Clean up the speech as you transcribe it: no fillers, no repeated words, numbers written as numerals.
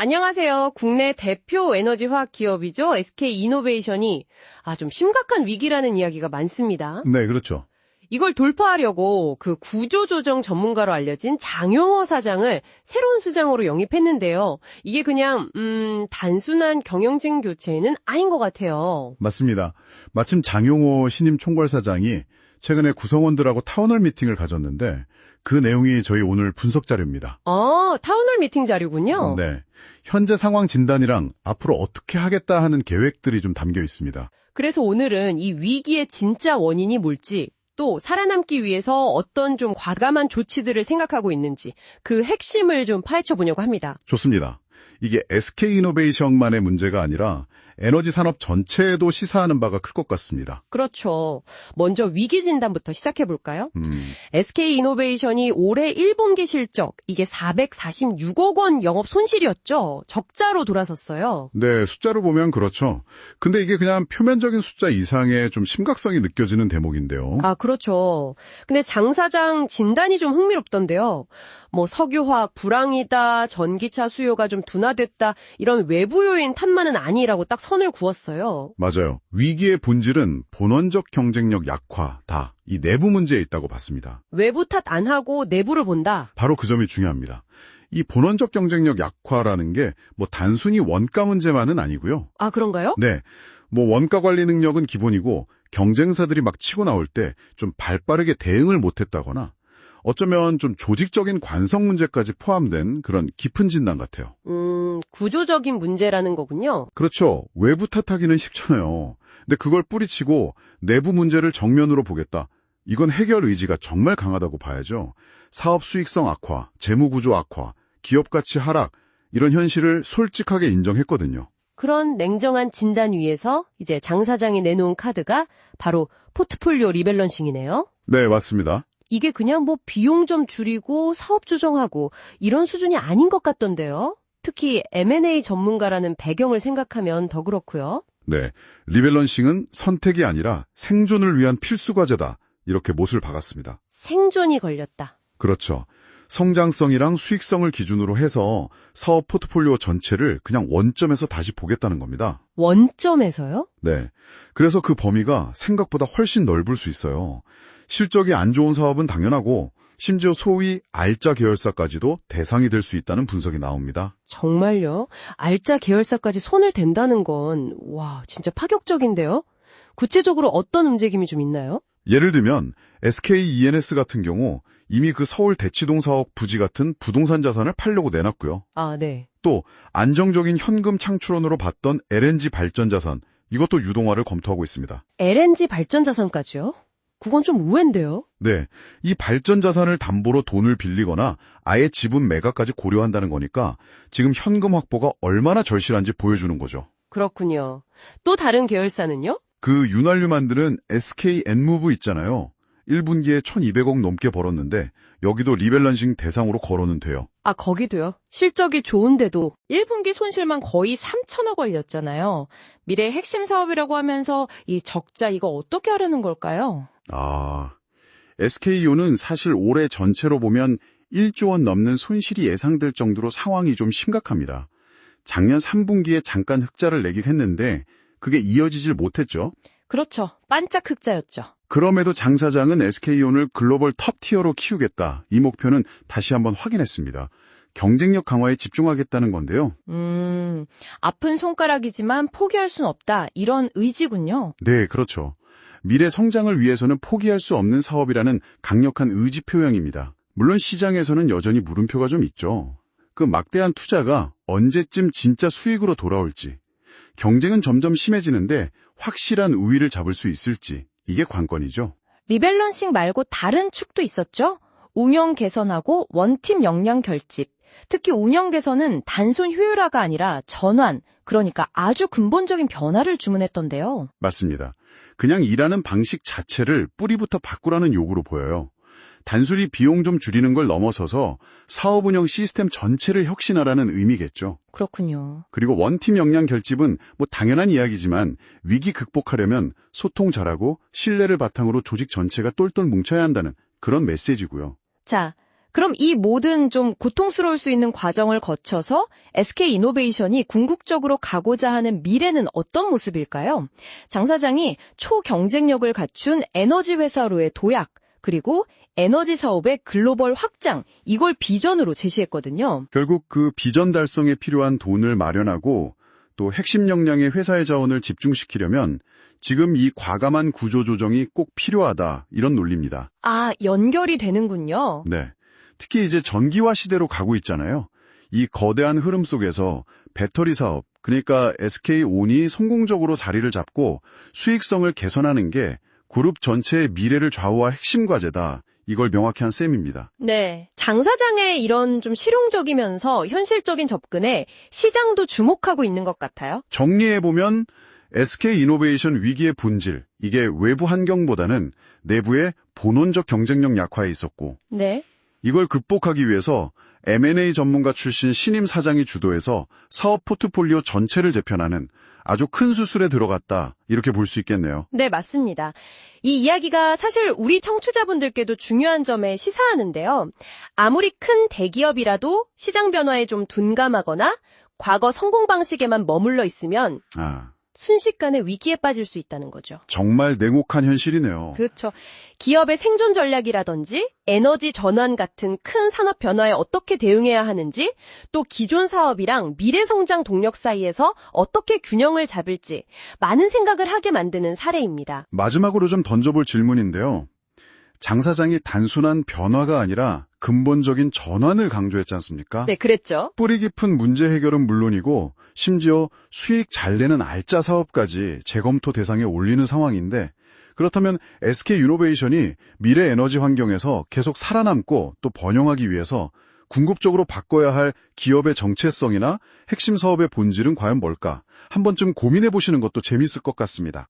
안녕하세요. 국내 대표 에너지 화학 기업이죠. SK이노베이션이 좀 심각한 위기라는 이야기가 많습니다. 네, 그렇죠. 이걸 돌파하려고 그 구조조정 전문가로 알려진 장용호 사장을 새로운 수장으로 영입했는데요. 이게 그냥 단순한 경영진 교체는 아닌 것 같아요. 맞습니다. 마침 장용호 신임 총괄사장이 최근에 구성원들하고 타운홀 미팅을 가졌는데 그 내용이 저희 오늘 분석 자료입니다. 타운홀 미팅 자료군요. 네. 현재 상황 진단이랑 앞으로 어떻게 하겠다 하는 계획들이 좀 담겨 있습니다. 그래서 오늘은 이 위기의 진짜 원인이 뭘지, 또 살아남기 위해서 어떤 좀 과감한 조치들을 생각하고 있는지 그 핵심을 좀 파헤쳐 보려고 합니다. 좋습니다. 이게 SK이노베이션만의 문제가 아니라 에너지 산업 전체에도 시사하는 바가 클 것 같습니다. 그렇죠. 먼저 위기 진단부터 시작해 볼까요? SK이노베이션이 올해 1분기 실적, 이게 446억 원 영업 손실이었죠. 적자로 돌아섰어요. 네, 숫자로 보면 그렇죠. 근데 이게 그냥 표면적인 숫자 이상의 좀 심각성이 느껴지는 대목인데요. 그렇죠. 근데 장 사장 진단이 좀 흥미롭던데요. 석유화학 불황이다, 전기차 수요가 좀 둔화됐다, 이런 외부 요인 탓만은 아니라고 딱 선을 그었어요. 맞아요. 위기의 본질은 본원적 경쟁력 약화다. 이 내부 문제에 있다고 봤습니다. 외부 탓 안 하고 내부를 본다. 바로 그 점이 중요합니다. 이 본원적 경쟁력 약화라는 게 단순히 원가 문제만은 아니고요. 그런가요? 네. 원가 관리 능력은 기본이고 경쟁사들이 막 치고 나올 때 좀 발빠르게 대응을 못했다거나 어쩌면 좀 조직적인 관성 문제까지 포함된 그런 깊은 진단 같아요. 구조적인 문제라는 거군요. 그렇죠. 외부 탓하기는 쉽잖아요. 근데 그걸 뿌리치고 내부 문제를 정면으로 보겠다. 이건 해결 의지가 정말 강하다고 봐야죠. 사업 수익성 악화, 재무 구조 악화, 기업 가치 하락, 이런 현실을 솔직하게 인정했거든요. 그런 냉정한 진단 위에서 이제 장 사장이 내놓은 카드가 바로 포트폴리오 리밸런싱이네요. 네, 맞습니다. 이게 그냥 비용 좀 줄이고 사업 조정하고 이런 수준이 아닌 것 같던데요. 특히 M&A 전문가라는 배경을 생각하면 더 그렇고요. 네, 리밸런싱은 선택이 아니라 생존을 위한 필수 과제다. 이렇게 못을 박았습니다. 생존이 걸렸다. 그렇죠. 성장성이랑 수익성을 기준으로 해서 사업 포트폴리오 전체를 그냥 원점에서 다시 보겠다는 겁니다. 원점에서요? 네. 그래서 그 범위가 생각보다 훨씬 넓을 수 있어요. 실적이 안 좋은 사업은 당연하고 심지어 소위 알짜 계열사까지도 대상이 될 수 있다는 분석이 나옵니다. 정말요? 알짜 계열사까지 손을 댄다는 건 진짜 파격적인데요? 구체적으로 어떤 움직임이 좀 있나요? 예를 들면 SK-E&S 같은 경우 이미 그 서울 대치동 사업 부지 같은 부동산 자산을 팔려고 내놨고요. 네. 또 안정적인 현금 창출원으로 봤던 LNG 발전 자산, 이것도 유동화를 검토하고 있습니다. LNG 발전 자산까지요? 그건 좀 우회인데요? 네, 이 발전 자산을 담보로 돈을 빌리거나 아예 지분 매각까지 고려한다는 거니까 지금 현금 확보가 얼마나 절실한지 보여주는 거죠. 그렇군요. 또 다른 계열사는요? 그 윤활유 만드는 SK 엔무브 있잖아요. 1분기에 1,200억 넘게 벌었는데 여기도 리밸런싱 대상으로 거론은 돼요. 거기도요? 실적이 좋은데도 1분기 손실만 거의 3천억 원이었잖아요. 미래의 핵심 사업이라고 하면서 이 적자 이거 어떻게 하려는 걸까요? SK이온은 사실 올해 전체로 보면 1조 원 넘는 손실이 예상될 정도로 상황이 좀 심각합니다. 작년 3분기에 잠깐 흑자를 내긴 했는데 그게 이어지질 못했죠. 그렇죠. 반짝 흑자였죠. 그럼에도 장 사장은 SK이온을 글로벌 톱티어로 키우겠다. 이 목표는 다시 한번 확인했습니다. 경쟁력 강화에 집중하겠다는 건데요. 아픈 손가락이지만 포기할 순 없다. 이런 의지군요. 네, 그렇죠. 미래 성장을 위해서는 포기할 수 없는 사업이라는 강력한 의지 표명입니다. 물론 시장에서는 여전히 물음표가 좀 있죠. 그 막대한 투자가 언제쯤 진짜 수익으로 돌아올지, 경쟁은 점점 심해지는데 확실한 우위를 잡을 수 있을지, 이게 관건이죠. 리밸런싱 말고 다른 축도 있었죠? 운영 개선하고 원팀 역량 결집. 특히 운영 개선은 단순 효율화가 아니라 전환, 그러니까 아주 근본적인 변화를 주문했던데요. 맞습니다. 그냥 일하는 방식 자체를 뿌리부터 바꾸라는 요구로 보여요. 단순히 비용 좀 줄이는 걸 넘어서서 사업 운영 시스템 전체를 혁신하라는 의미겠죠. 그렇군요. 그리고 원팀 역량 결집은 당연한 이야기지만 위기 극복하려면 소통 잘하고 신뢰를 바탕으로 조직 전체가 똘똘 뭉쳐야 한다는 그런 메시지고요. 자, 그럼 이 모든 좀 고통스러울 수 있는 과정을 거쳐서 SK이노베이션이 궁극적으로 가고자 하는 미래는 어떤 모습일까요? 장 사장이 초경쟁력을 갖춘 에너지 회사로의 도약, 그리고 에너지 사업의 글로벌 확장, 이걸 비전으로 제시했거든요. 결국 그 비전 달성에 필요한 돈을 마련하고 또 핵심 역량의 회사의 자원을 집중시키려면 지금 이 과감한 구조 조정이 꼭 필요하다, 이런 논리입니다. 아, 연결이 되는군요. 네. 특히 이제 전기화 시대로 가고 있잖아요. 이 거대한 흐름 속에서 배터리 사업, 그러니까 SK온이 성공적으로 자리를 잡고 수익성을 개선하는 게 그룹 전체의 미래를 좌우할 핵심 과제다. 이걸 명확히 한 셈입니다. 네. 장 사장의 이런 좀 실용적이면서 현실적인 접근에 시장도 주목하고 있는 것 같아요. 정리해보면 SK이노베이션 위기의 본질, 이게 외부 환경보다는 내부의 본원적 경쟁력 약화에 있었고 네. 이걸 극복하기 위해서 M&A 전문가 출신 신임 사장이 주도해서 사업 포트폴리오 전체를 재편하는 아주 큰 수술에 들어갔다, 이렇게 볼 수 있겠네요. 네, 맞습니다. 이 이야기가 사실 우리 청취자분들께도 중요한 점에 시사하는데요. 아무리 큰 대기업이라도 시장 변화에 좀 둔감하거나 과거 성공 방식에만 머물러 있으면 순식간에 위기에 빠질 수 있다는 거죠. 정말 냉혹한 현실이네요. 그렇죠. 기업의 생존 전략이라든지 에너지 전환 같은 큰 산업 변화에 어떻게 대응해야 하는지, 또 기존 사업이랑 미래 성장 동력 사이에서 어떻게 균형을 잡을지 많은 생각을 하게 만드는 사례입니다. 마지막으로 좀 던져볼 질문인데요. 장 사장이 단순한 변화가 아니라 근본적인 전환을 강조했지 않습니까? 네, 그랬죠. 뿌리 깊은 문제 해결은 물론이고 심지어 수익 잘 내는 알짜 사업까지 재검토 대상에 올리는 상황인데, 그렇다면 SK이노베이션이 미래 에너지 환경에서 계속 살아남고 또 번영하기 위해서 궁극적으로 바꿔야 할 기업의 정체성이나 핵심 사업의 본질은 과연 뭘까? 한 번쯤 고민해 보시는 것도 재밌을 것 같습니다.